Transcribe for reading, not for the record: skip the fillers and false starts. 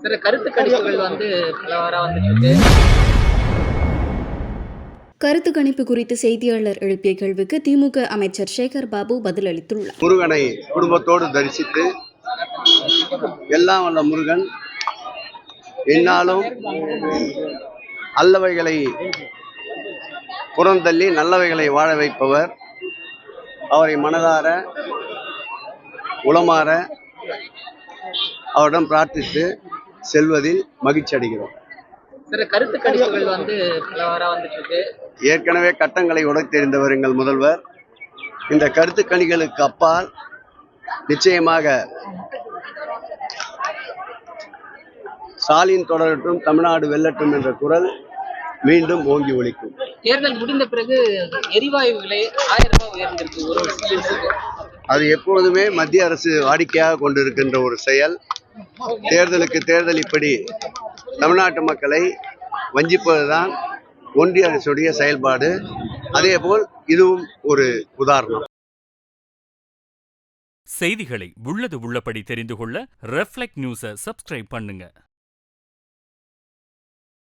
சில கருத்து கணிப்புகள் பலவாறா வந்துட்டு இருக்கு. கருத்து கணிப்பு குறித்து செய்தியாளர் எழுப்பிய கேள்விக்கு திமுக அமைச்சர் சேகர் பாபு பதிலளித்துள்ளார். முருகனை குடும்பத்தோடு தரிசித்து எல்லாம் வல்ல முருகன் என்னாலும் அல்லவைகளை புறந்தள்ளி நல்லவைகளை வாழ வைப்பவர். அவரை மனதார உளமாற அவரிடம் பிரார்த்தித்து செல்வதில் மகிழ்ச்சி அடைகிறோம். சில கருத்து கணிப்புகள் பலவாறா வந்துட்டு இருக்கு. ஏற்கனவே கட்டங்களை உடைத்தெறிந்தவர் எங்கள் முதல்வர். இந்த கருத்து கணிகளுக்கு அப்பால் நிச்சயமாக ஸ்டாலின் தொடரட்டும், தமிழ்நாடு வெல்லட்டும் என்ற குரல் மீண்டும் ஓங்கி ஒலிக்கும். தேர்தல் முடிந்த பிறகு எரிவாயு விலை 1000 ரூபாய் உயர்ந்திருக்கு ஒரு சிலிண்டருக்கு. அது எப்பொழுதுமே மத்திய அரசு வாடிக்கையாக கொண்டிருக்கின்ற ஒரு செயல். தேர்தலுக்கு தேர்தல் இப்படி தமிழ்நாட்டு மக்களை வஞ்சிப்பதுதான் ஒன்றிய அரசுடைய செயல்பாடு. அதேபோல் இதுவும் ஒரு உதாரணம். செய்திகளை உள்ளது உள்ளபடி தெரிந்து கொள்ள ரெஃப்ளெக்ட் நியூஸை சப்ஸ்கிரைப் பண்ணுங்க.